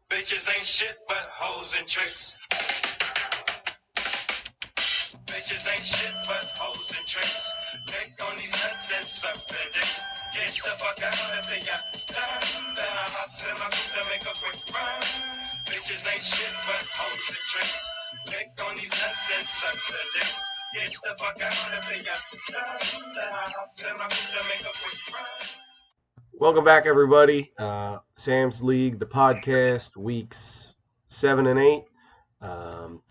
Bitches ain't shit but hoes and tricks. Bitches ain't shit but hoes and tricks. Lick on these nuts and suck the dick. Get the fuck out of the yacht. Then I hop to my boot to make a quick run. Bitches ain't shit but hoes and tricks. Lick on these nuts and suck the dick. Get the fuck out of the yacht. Then I hop to my boot to make a quick run. Welcome back, everybody. Sam's League, the podcast, weeks 7 and 8.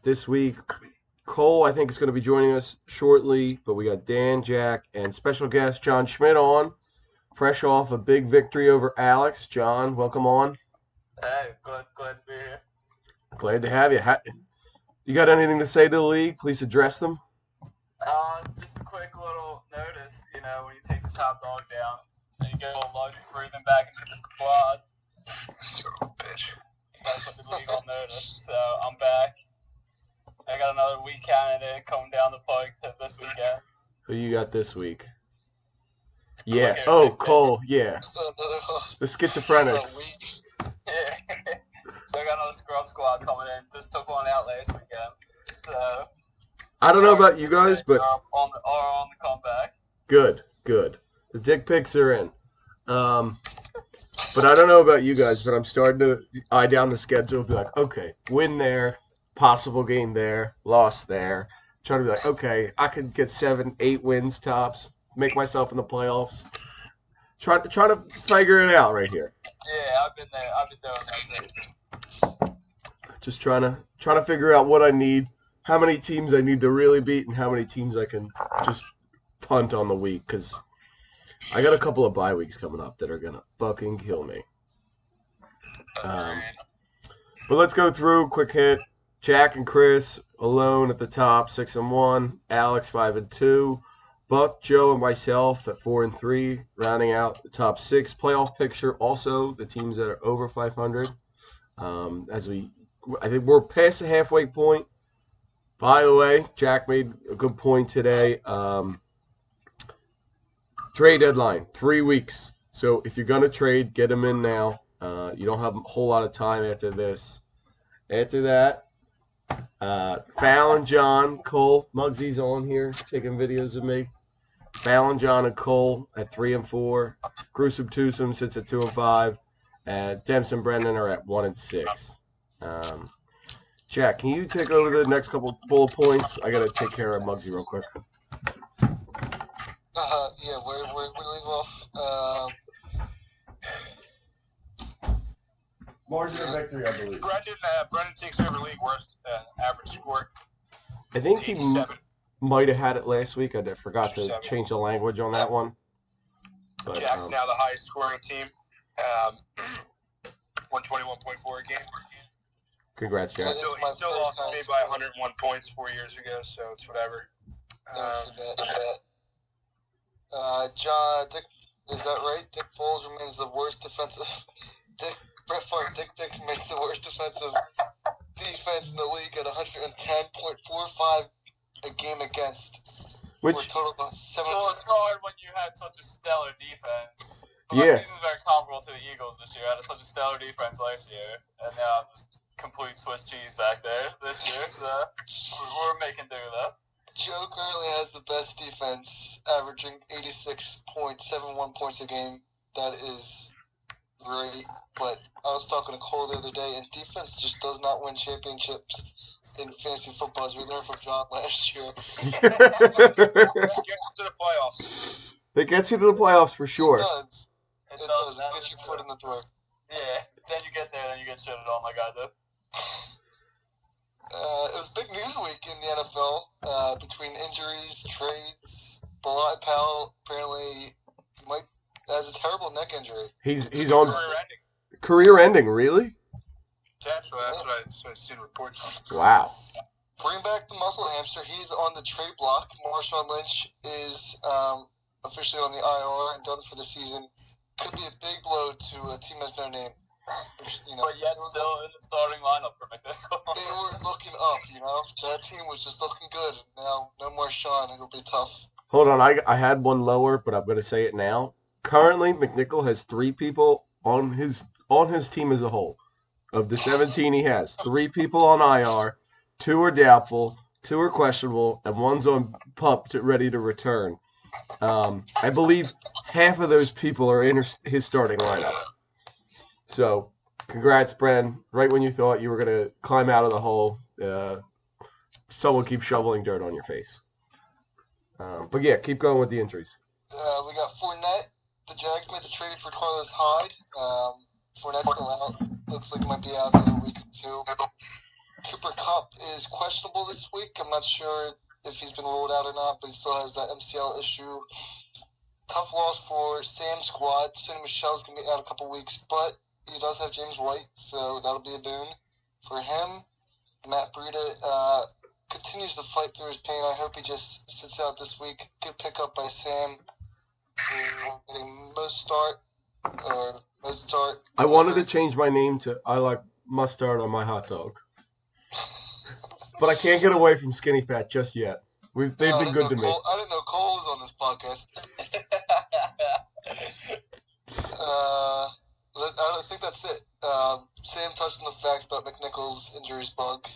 This week, Cole, I think, is going to be joining us shortly, but we got Dan, Jack, and special guest John Schmitt on, fresh off a big victory over Alex. John, welcome on. Hey, glad to be here. Glad to have you. You got anything to say to the league? Please address them. Just a quick little notice, when you take the top dog down, and you get a little luxury breathing back into the squad. Son of a bitch. You gotta put the league on notice. So I'm back. I got another week candidate coming down the pike this weekend. Who you got this week? Yeah. Oh, Cole. Yeah. The schizophrenics. Yeah. So I got another scrub squad coming in. Just took one out last weekend. So I don't know about you guys, but on the comeback. Good. The dick pics are in. But I don't know about you guys, but I'm starting to eye down the schedule and be like, okay, win there, possible game there, loss there. Trying to be like, okay, I could get 7, 8 wins tops, make myself in the playoffs. Trying to figure it out right here. Yeah, I've been there. I've been doing that. Just trying to figure out what I need, how many teams I need to really beat, and how many teams I can just punt on the week, because I got a couple of bye weeks coming up that are going to fucking kill me. But let's go through, quick hit. Jack and Chris alone at the top, 6 and 1. Alex 5 and 2. Buck, Joe, and myself at 4 and 3, rounding out the top 6. Playoff picture also the teams that are over 500. I think we're past the halfway point. By the way, Jack made a good point today. Trade deadline, 3 weeks. So if you're gonna trade, get them in now. You don't have a whole lot of time after this. After that, Fallon, John, Cole, Muggsy's on here taking videos of me. Fallon, John, and Cole at 3 and 4. Gruesome Twosome sits at 2 and 5. And Demps and Brendan are at 1 and 6. Jack, can you take over the next couple bullet points? I gotta take care of Muggsy real quick. Yeah, where leave off? Margin of victory, I believe. Brendan takes over league worst average score. I think he 87. might have had it last week. I forgot to change the language on that one. But, Jack's now the highest scoring team. 121.4 a game. Congrats, Jack. He still lost to me by 101 points 4 years ago, so it's whatever. John, Dick, is that right? Dick Foles remains the worst defensive. Brett Favre, Dick remains the worst defensive defense in the league at 110.45 a game against. Which, for a total of 7. So it's hard when you had such a stellar defense. But Yeah. my season's very comparable to the Eagles this year. I had such a stellar defense last year, and now I'm just complete Swiss cheese back there this year. So we're making do though. Joe currently has the best defense, averaging 86.71 points a game. That is great. But I was talking to Cole the other day, and defense just does not win championships in fantasy football, as we learned from John last year. It gets you to the playoffs. It gets you to the playoffs for sure. It does. It does. It gets your foot in the door. Yeah, then you get there, then you get shitted on like I did. It was big news week in the NFL between injuries, trades. Bilal Powell apparently has a terrible neck injury. He's on Career-ending. career ending, really? That's what I've seen reports on. Wow. Bring back the muscle hamster. He's on the trade block. Marshawn Lynch is officially on the IR and done for the season. Could be a big blow to a team that's no name. But yet still in the starting lineup for McNichol. They were looking up, That team was just looking good. Now, no more Sean. It'll be tough. Hold on, I had one lower, but I'm going to say it now. Currently, McNichol has 3 people on his team as a whole. Of the 17 he has, 3 people on IR, 2 are doubtful, 2 are questionable, and 1's on PUP ready to return. I believe half of those people are in his starting lineup. So, congrats, Bren. Right when you thought you were going to climb out of the hole, someone keeps shoveling dirt on your face. But yeah, keep going with the injuries. We got Fournette. The Jags made the trade for Carlos Hyde. Fournette's still out. Looks like he might be out another week or 2. Cooper Kupp is questionable this week. I'm not sure if he's been ruled out or not, but he still has that MCL issue. Tough loss for Sam's squad. Sonny Michel's going to be out a couple weeks, but he does have James White, so that'll be a boon for him. Matt Breida continues to fight through his pain. I hope he just sits out this week. Good pickup by Sam. Getting most start. I wanted to change my name to I like mustard on my hot dog. But I can't get away from skinny fat just yet. They've been good to me. I didn't know Cole was on this podcast. I think that's it. Sam touched on the fact about McNichols' injuries bug.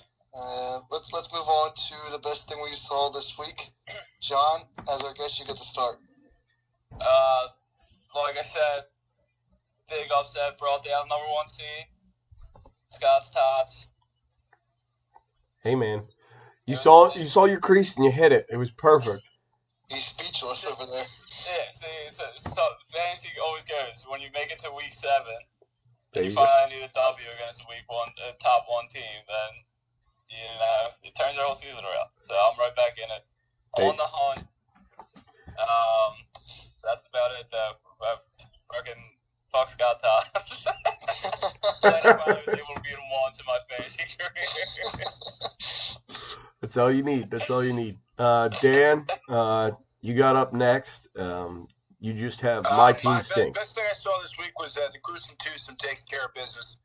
Let's move on to the best thing we saw this week. John, as our guest, you get to start. Like I said, big upset, brought down number 1 seed, Scott's Tots. Hey man, you saw your crease and you hit it. It was perfect. He's speechless over there. Yeah, see, so fantasy always goes when you make it to week 7, and you There finally need a W against a top 1 team, then it turns your whole season around. So I'm right back in it, on the hunt. That's about it though. Fucking Bucks got Tots. I finally was able to beat them once in my fantasy career. That's all you need. That's all you need. Dan, you got up next. You just have my team stinks. Best thing I saw this week was the gruesome twosome taking care of business.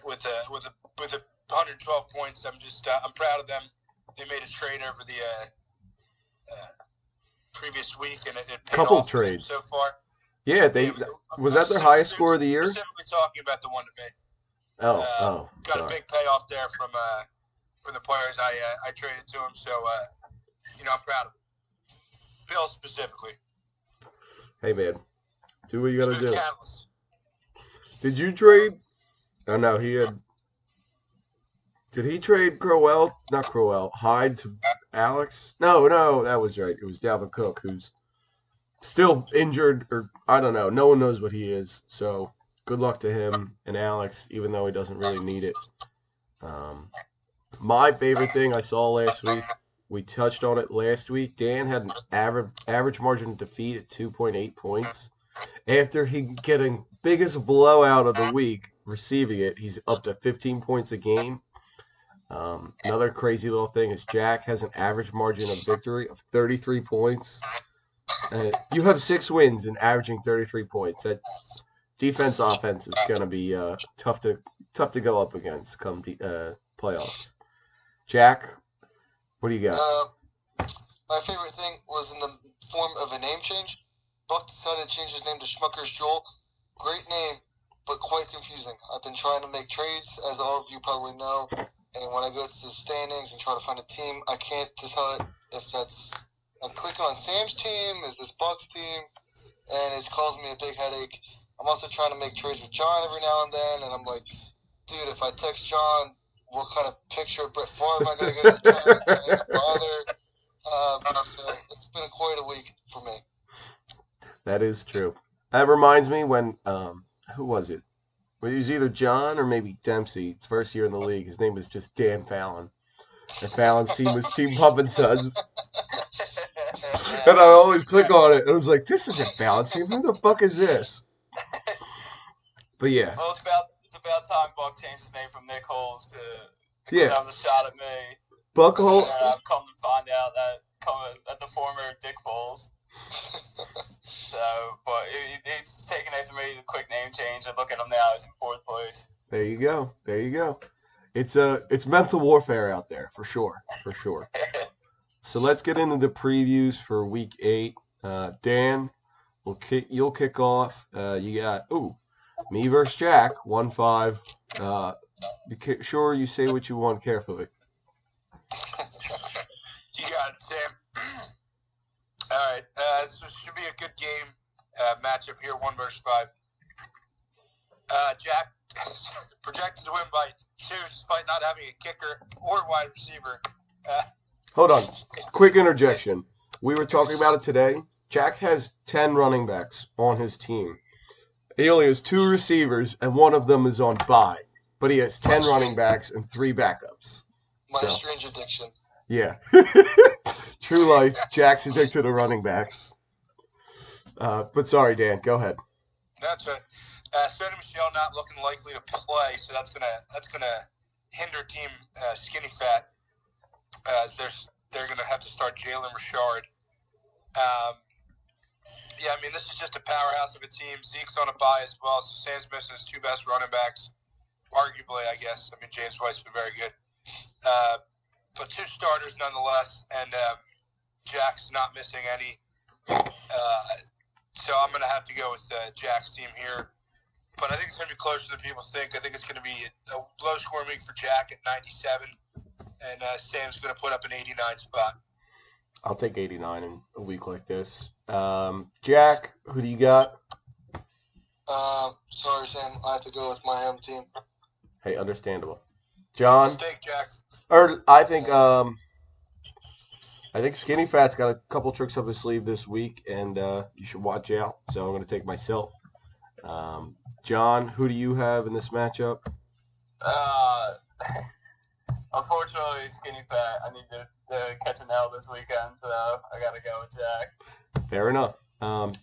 With the 112 points, I'm proud of them. They made a trade over the previous week, and it paid Couple off trades so far. Yeah, was that their highest score of the year? Specifically talking about the one to me. Got sorry. a big payoff there from the players I traded to him, so I'm proud of him. Bill specifically. Hey man, do what you gotta do. Catalyst. Did you trade? Oh no, he had. Did he trade Crowell? Not Crowell. Hyde to Alex? No, that was right. It was Dalvin Cook, who's still injured, or I don't know. No one knows what he is. So good luck to him and Alex, even though he doesn't really need it. My favorite thing I saw last week, we touched on it last week. Dan had an average margin of defeat at 2.8 points. After he getting biggest blowout of the week, receiving it, he's up to 15 points a game. Another crazy little thing is Jack has an average margin of victory of 33 points. You have 6 wins and averaging 33 points. That offense is going to be tough to go up against come playoffs. Jack, what do you got? My favorite thing was in the form of a name change. Buck decided to change his name to Schmucker's Joel. Great name, but quite confusing. I've been trying to make trades, as all of you probably know, and when I go to the standings and try to find a team, I can't decide if I'm clicking on Sam's team, is this Buck's team, and it's causing me a big headache. I'm also trying to make trades with John every now and then, and I'm like, dude, if I text John, what kind of picture of Brett Favre am I going to get in return? I ain't bother. So it's been quite a week for me. That is true. That reminds me when, who was it? Well, it was either John or maybe Dempsey. His first year in the league. His name was just Dan Fallon. And Fallon's team was Team Pup and Sons. And I always click on it. And I was like, this isn't Fallon's team. Who the fuck is this? But yeah. Well, it's about time Buck changed his name from Nick Holes to. Yeah. That was a shot at me. Buck Holes. And I've come to find out that the former Dick Foles. So, but he's taking after me a quick name change, and look at him now, he's in 4th place. There you go. There you go. It's mental warfare out there, for sure. For sure. So let's get into the previews for Week 8. Dan, you'll kick off. You got, Me versus Jack, 1-5. Be sure you say what you want carefully. You got it, Sam. All right. This should be a good game matchup here, 1 versus 5. Jack projected to win by 2 despite not having a kicker or wide receiver. Hold on. Quick interjection. We were talking about it today. Jack has 10 running backs on his team. He only has 2 receivers, and one of them is on bye. But he has 10 running backs and 3 backups. My strange addiction. Yeah. True life. Jack's addicted to running backs. But sorry, Dan. Go ahead. That's right. Sonny Michel not looking likely to play, so that's gonna hinder team Skinny Fat. As they're gonna have to start Jalen Richard. Yeah, I mean, this is just a powerhouse of a team. Zeke's on a bye as well, so Sam's missing his 2 best running backs, arguably, I guess. I mean, James White's been very good. But 2 starters nonetheless, and Jack's not missing any. So I'm going to have to go with Jack's team here. But I think it's going to be closer than people think. I think it's going to be a low-scoring week for Jack at 97, and Sam's going to put up an 89 spot. I'll take 89 in a week like this. Jack, who do you got? Sorry, Sam. I have to go with my home team. Hey, understandable. John? Mistake, Jack. Or I think Skinny Fat's got a couple tricks up his sleeve this week, and you should watch out. So I'm going to take myself. John, who do you have in this matchup? Unfortunately, Skinny Fat, I need to catch an L this weekend, so I got to go with Jack. Fair enough.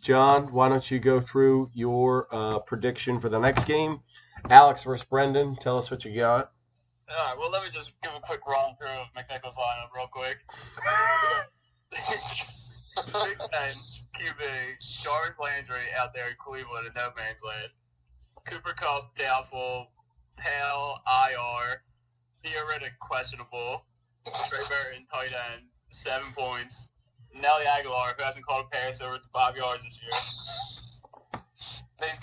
John, why don't you go through your prediction for the next game? Alex versus Brendan, tell us what you got. All right, well, let me just give a quick run-through of McNichols' lineup real quick. Big Ten, QB, Jarvis Landry out there in Cleveland in no man's land. Cooper Kupp, doubtful. Pale, IR. Theoretic, questionable. Trey Burton, tight end, 7 points. Nelly Aguilar, who hasn't caught a pass over 5 yards this year. He's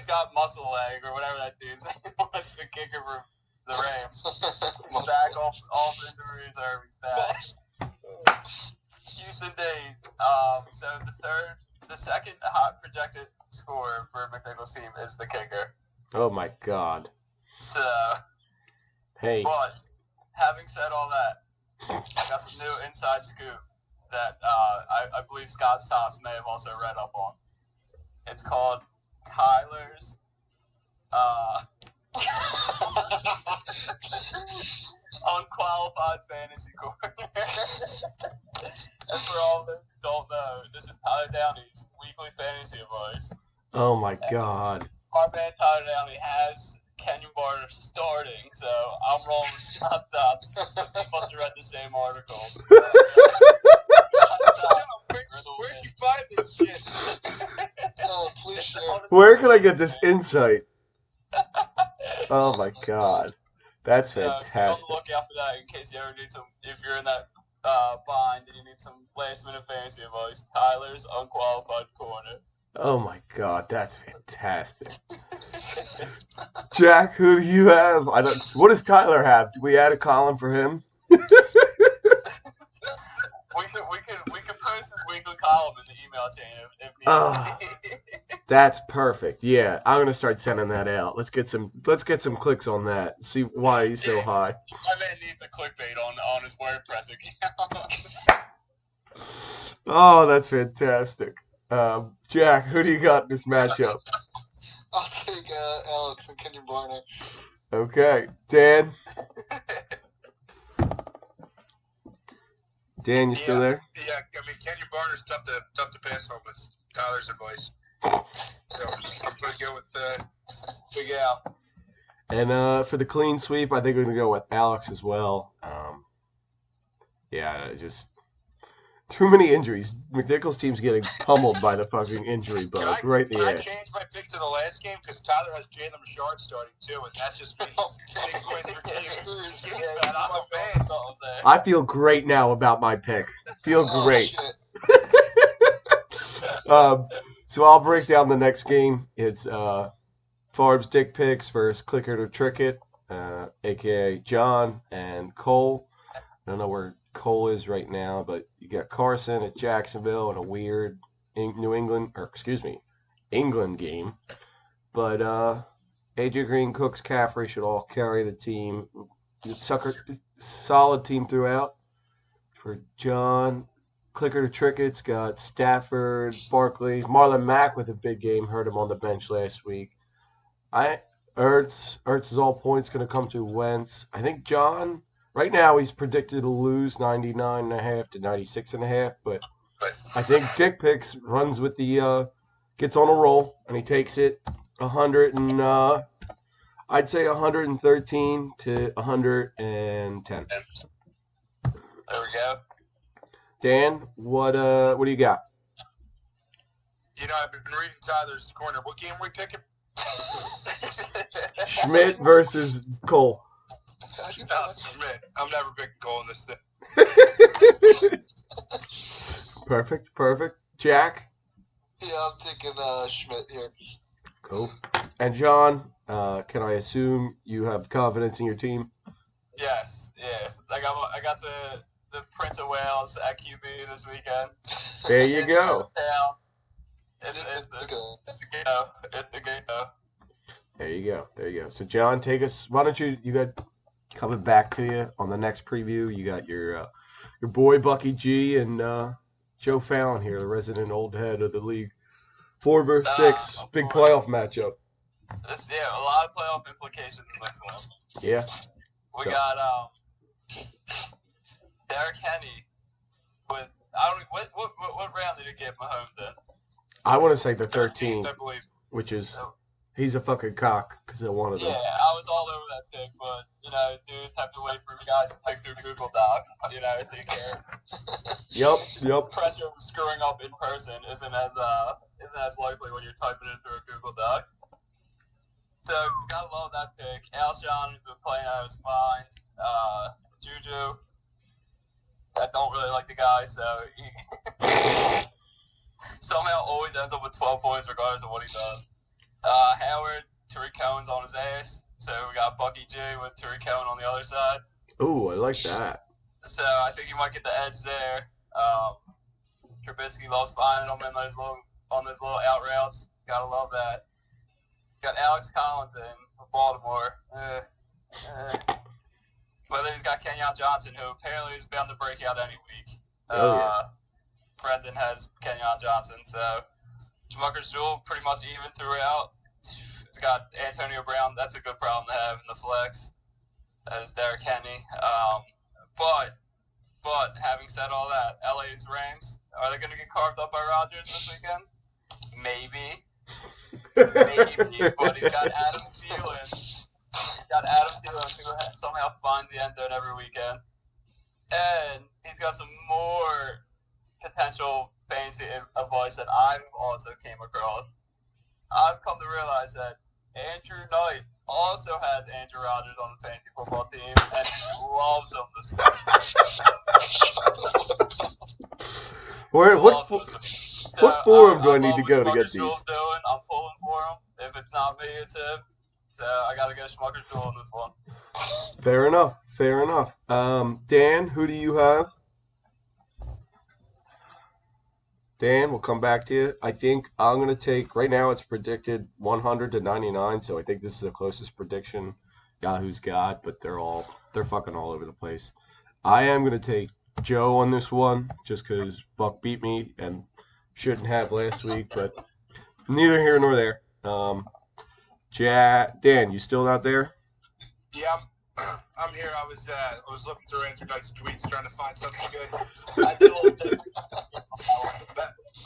got muscle leg or whatever that dude's name was, the kicker for the Rams. He's back off injury reserve. He's back. Houston Dade. So the second hot projected scorer for McNichols' team is the kicker. Oh my God. So. Hey. But having said all that, I got some new inside scoop that I believe Scott Stoss may have also read up on. It's called Tyler's Unqualified Fantasy Corner. And for all those who don't know, this is Tyler Downey's weekly fantasy advice. Oh my God. Our man Tyler Downey has Kenyon Barner starting, so I'm rolling with Scott Stoss. He must have read the same article. Where'd you find this shit? Oh, please share. Where can I get this insight? Oh my God. That's Be on fantastic. the lookout for that in case you ever need some, if you're in that bind and you need some last minute fantasy advice. Tyler's Unqualified Corner. Oh my God, that's fantastic. Jack, who do you have? What does Tyler have? Do we add a column for him? We could post his weekly column in the email chain if needed. That's perfect. Yeah, I'm gonna start sending that out. Let's get some clicks on that. See why he's so high. My man needs a clickbait on his WordPress account. Oh, that's fantastic. Jack, who do you got in this matchup? I'll take Alex and Kenyon Barner. Okay, Dan. Dan, you still there? Yeah, I mean, Kenyon Barner's tough to pass on with Tyler's advice. So I'm going to go with Big Al. And for the clean sweep, I think we're going to go with Alex as well. Yeah, just too many injuries. McNichols' team's getting pummeled by the fucking injury bug right in the Can I ass. change my pick to the last game? Because Tyler has Jalen Richard starting too, and that's just me. Big win for team. Yeah, I'm a fan. I feel great now about my pick. Feel great. Shit. So I'll break down the next game. It's Farb's Dick Picks versus Clicker to Trick It, a.k.a. John and Cole. I don't know where Cole is right now, but you got Carson at Jacksonville in a weird England game. But AJ Green, Cooks, Caffrey should all carry the team. Solid team throughout. For John, Clicker to Trick It's got Stafford, Barkley, Marlon Mack with a big game. Heard him on the bench last week. Ertz is all points going to come to Wentz. I think John, right now he's predicted to lose 99.5 to 96.5, but I think Dick Picks runs with the gets on a roll and he takes it 100 and I'd say 113 to 110. There we go. Dan, what do you got? I've been reading Tyler's corner. What game are we picking? Schmitt versus Cole. Schmitt. I'm never picking Cole in this thing. Perfect. Jack? Yeah, I'm taking Schmitt here. Cool. And John, can I assume you have confidence in your team? Yes, yeah. I got the Prince of Wales at QB this weekend. There you go. It's the go. There you go. So John, take us. Why don't you got coming back to you on the next preview? You got your boy Bucky G and Joe Fallon here, the resident old head of the league. 4 versus 6, big playoff matchup. A lot of playoff implications in this one. Yeah. We got Derrick Henry with what round did he get Mahomes in? I want to say the 13th, I believe. which is he's a fucking cock because I wanted him. Yeah, I was all over that pick, but dudes have to wait for you guys to pick through Google Docs, so you can. Yep. Pressure of screwing up in person isn't as likely when you're typing it through a Google Doc. So gotta love that pick. Alshon has been playing out of his mind. Juju, I don't really like the guy, so he somehow always ends up with 12 points regardless of what he does. Howard, Tariq Cohen's on his ass, so we got Bucky J with Tariq Cohen on the other side. Ooh, I like that. So I think you might get the edge there. Trubisky loves finding them on those little out routes. Gotta love that. Got Alex Collins in for Baltimore. But then he's got Kenyon Johnson, who apparently is bound to break out any week. Brendan has Kenyon Johnson, so Schmucker's duel pretty much even throughout. He's got Antonio Brown. That's a good problem to have in the flex. That is Derrick Henry. But having said all that, LA's Rams, are they going to get carved up by Rodgers this weekend? Maybe, but he's got Adam Thielen. Who somehow finds the end zone every weekend. And he's got some more potential fantasy advice that I've also came across. I've come to realize that Andrew Knight also has Andrew Rodgers on the fantasy football team, and he loves him this week. What forum do I need to go to get these? I'm pulling for him. If it's not me, it's him. So I got to get Schmucker's duel in this one. Fair enough. Dan, who do you have? Dan, we'll come back to you. I think I'm going to take, right now it's predicted 100 to 99, so I think this is the closest prediction Yahoo's got, but they're fucking all over the place. I am going to take Joe on this one, just because Buck beat me and shouldn't have last week, but neither here nor there. Dan, you still not there? Yeah, I'm here. I was looking through Andrew Knight's tweets trying to find something good. I do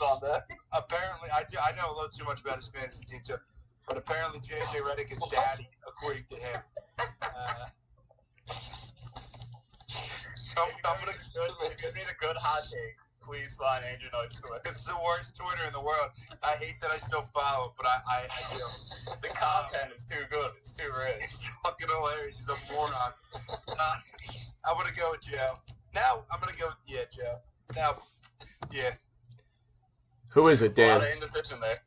love that. Apparently, I know a little too much about his fantasy team too, but apparently JJ Redick is daddy, according to him. So I'm gonna give me a good hot take. Please find Andrew Knight's Twitter. It's the worst Twitter in the world. I hate that I still follow it, but I do. The content is too good. It's too rich. It's fucking hilarious. He's a moron. I'm gonna go with Joe. Now I'm gonna go with Joe. Now, yeah. Who is it, Dan? A lot of indecision there.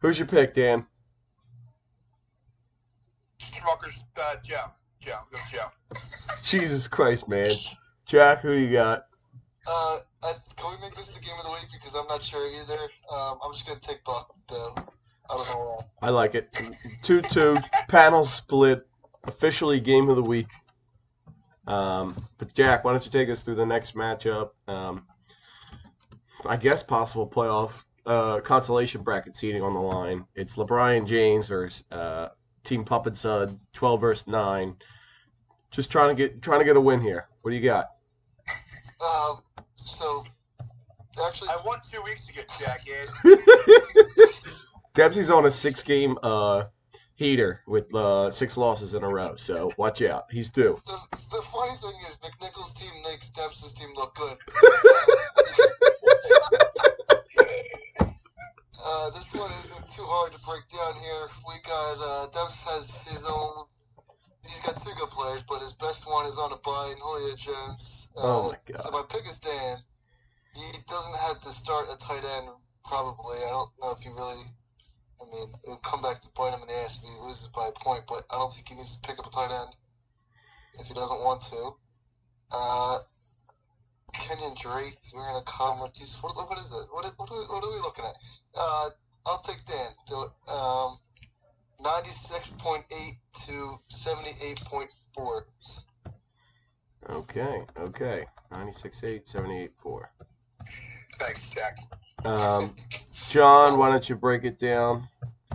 Who's your pick, Dan? Schmuckers, Joe. Go Joe. Jesus Christ, man. Jack, who you got? Can we make this the game of the week? Because I'm not sure either. I'm just gonna take Buck though. I don't know why. I like it. 2-2, panel split, officially game of the week. But Jack, why don't you take us through the next matchup? I guess possible playoff consolation bracket seating on the line. It's LeBron James versus Team Puppet Sud, 12 versus 9. Just trying to get a win here. What do you got? So actually, I won 2 weeks ago, jackass. Dempsey's on a 6-game heater with 6 losses in a row, so watch out. He's due. the funny thing is, McNichols' team makes Dempsey's team look good. This one isn't too hard to break down here. We got Dempsey has his own. He's got 2 good players, but his best one is on a bye, and Julio Jones. Oh my God. So my pick is Dan. He doesn't have to start a tight end, probably. I don't know if he really. I mean, it would come back to bite him in the ass if he loses by a point, but I don't think he needs to pick up a tight end if he doesn't want to. Kenyon Drake, we're going to come with these. What is it? What are we looking at? I'll take Dan. 96.8 to 78.4. Okay. 96.8, 78.4. Thanks, Jack. John, why don't you break it down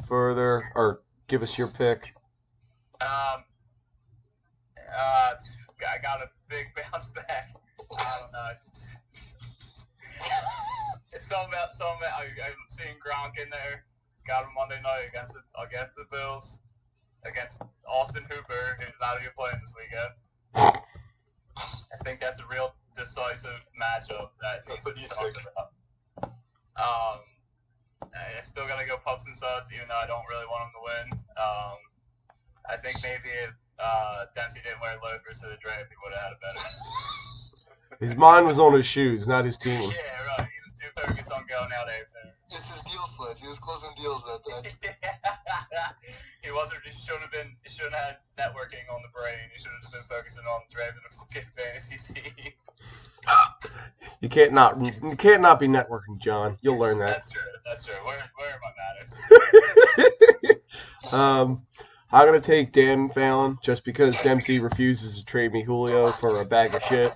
further or give us your pick? I got a big bounce back. I don't know. It's something about I'm seeing Gronk in there. Got him Monday night against the Bills, against Austin Hooper, who's not even playing this weekend. I think that's a real decisive matchup that needs to be talked about. I still gotta go Pups and Suds, even though I don't really want them to win. I think maybe if Dempsey didn't wear loafers to the draft, he would have had a better. His mind was on his shoes, not his team. Yeah, right. He was too focused on going out after. It's his deal list. He was closing deals that day. He wasn't. He shouldn't have had networking on the brain. He should have just been focusing on drafting a fucking fantasy team. You can't not be networking, John. You'll learn that. That's true. Where are my manners? I'm gonna take Dan Fallon just because Dempsey refuses to trade me Julio for a bag of shit.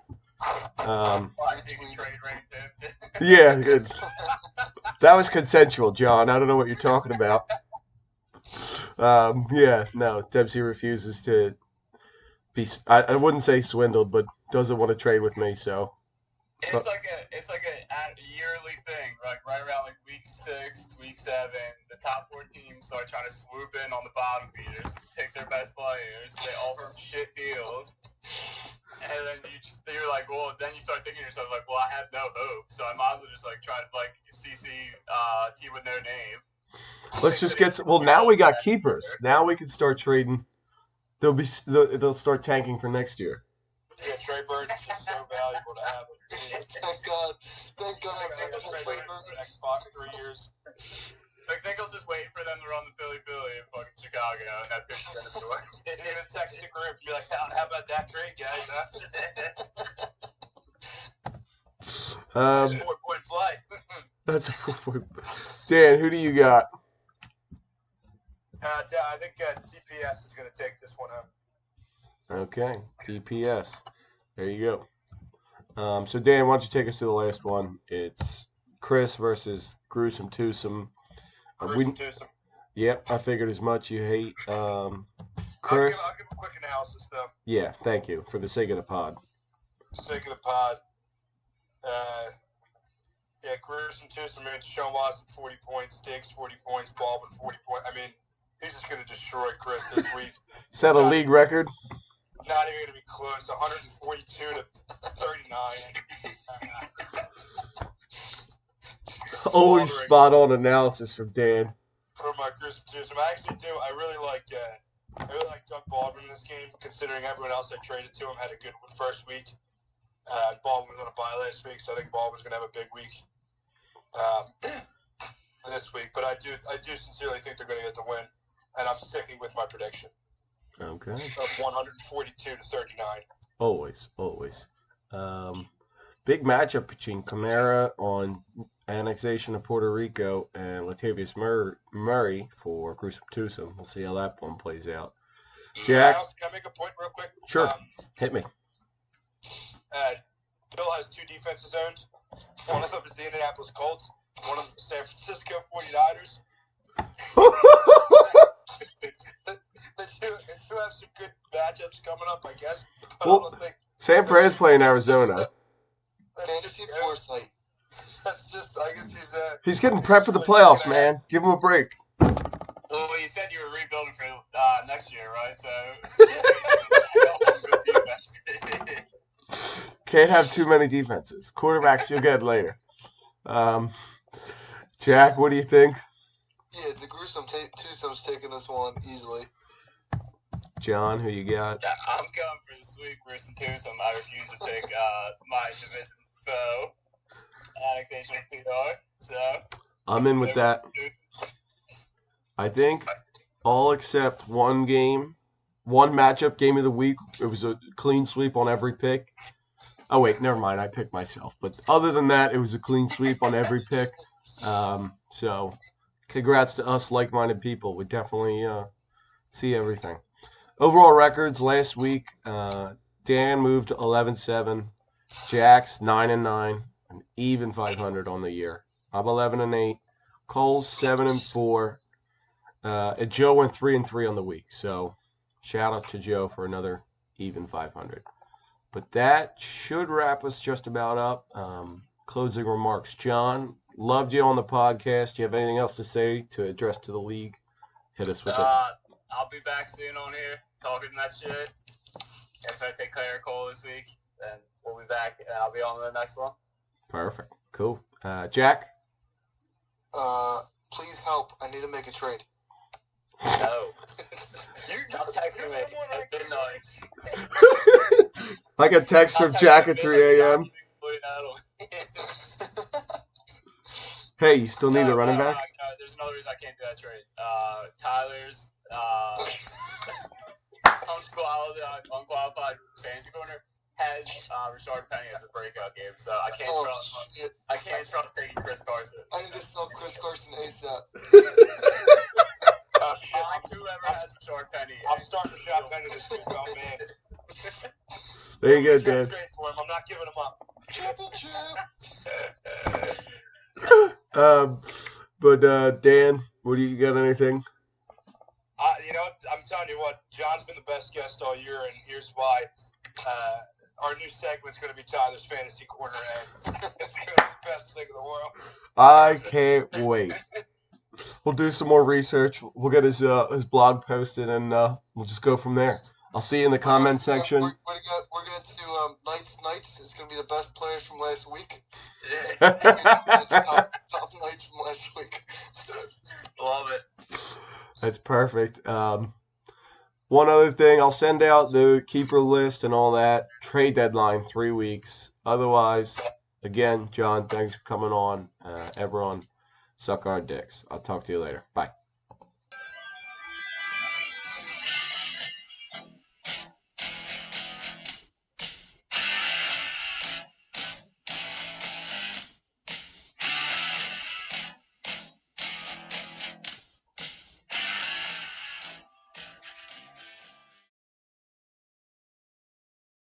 Yeah, good. That was consensual, John. I don't know what you're talking about. Yeah, no, Dempsey refuses to be. I wouldn't say swindled, but doesn't want to trade with me. So it's like a yearly thing, like right around like week 6, week 7, the top 4 teams start trying to swoop in on the bottom feeders, pick their best players. They offer them shit deals. And then you're like, well, then you start thinking to yourself, like, well, I have no hope, so I might as well just, like, try to, like, CC team with no name. Let's just now we got keepers. Now we can start trading. They'll start tanking for next year. Yeah, Trey Burton's just so valuable to have. Thank God. Trey Burton for the next 3 years. McNichols just waiting for them to run the Philly in fucking Chicago, and that bitch is gonna do it. Didn't even text the group and be like, how about that trade, guys? Huh? 4-point play. That's a 4-point. Dan, who do you got? I think TPS is going to take this one out. Okay, TPS. There you go. So Dan, why don't you take us to the last one? It's Chris versus Gruesome Twosome. Yep, I figured as much. You hate Chris. I'll give a quick analysis, though. Yeah, thank you. For the sake of the pod. Yeah, Gruesome Twosome, Deshaun Watson, 40 points, Diggs, 40 points, Baldwin, 40 points. I mean, he's just going to destroy Chris this week. Set a league record? Not even going to be close. 142 to 39. Always spot on analysis from Dan. For my Gruesome Twosome, I actually do. I really like Doug Baldwin in this game, considering everyone else I traded to him had a good first week. Baldwin was on a bye last week, so I think Baldwin's going to have a big week this week. But I do sincerely think they're going to get the win, and I'm sticking with my prediction. Okay. Up 142 to 39. Always. Big matchup between Camara on annexation of Puerto Rico and Latavius Murray for Gruesome Twosome. We'll see how that one plays out. Jack? Can I make a point real quick? Sure. Hit me. Bill has 2 defenses owned. One of them is the Indianapolis Colts. One of them is San Francisco 49ers. The two have some good matchups coming up, I guess. But Well, I don't think San Fran's playing Arizona. Fantasy foresight. that's just. I guess He's getting prepped for the playoffs, man. Give him a break. Well, you said you were rebuilding for next year, right? So Can't have too many defenses. Quarterbacks you'll get later. Jack, what do you think? Yeah, the Gruesome Twosome's taking this one easily. John, who you got? yeah, I'm going for the sweet Gruesome Twosome. I refuse to pick my division foe, annexation of PR. So I'm in with that. I think all except one matchup, game of the week. It was a clean sweep on every pick. Oh, wait, never mind. I picked myself. But other than that, it was a clean sweep on every pick. So congrats to us like-minded people. We definitely see everything. Overall records last week, Dan moved to 11-7. Jack's 9-9. An even 500 on the year. I'm 11-8. Cole's 7-4. And Joe went 3-3 on the week. So shout out to Joe for another even 500. But that should wrap us just about up. Closing remarks. John, loved you on the podcast. Do you have anything else to say to address to the league? Hit us with it. I'll be back soon on here talking that shit. If I take Claire Cole this week, then we'll be back and I'll be on the next one. Perfect. Cool. Jack? Please help. I need to make a trade. No. Stop texting me at midnight. I got text from Jack at 3 a.m. Hey, you still need a running back? No, there's another reason I can't do that trade. Tyler's unqualified fantasy corner has Rashard Penny as a breakout game, so I can't trust. Shit. I can't trust taking Chris Carson. I need to sell Chris Carson ASAP. Oh, shit. Whoever has Rashard Penny. I'm starting to shop Penny this week. Oh, man. There you go, Dan. Trade for him. I'm not giving him up. Triple chip. But Dan, what do you got? Anything? I'm telling you what, John's been the best guest all year, and here's why. Our new segment's going to be Tyler's Fantasy Corner, and it's going to be the best thing in the world. I can't wait. We'll do some more research. We'll get his blog posted, and we'll just go from there. I'll see you in the comment section. We're gonna do Knights. It's gonna be the best players from last week. Yeah. top Knights from last week. Love it. That's perfect. One other thing, I'll send out the keeper list and all that. Trade deadline, 3 weeks. Otherwise, again, John, thanks for coming on. Everyone, suck our dicks. I'll talk to you later. Bye.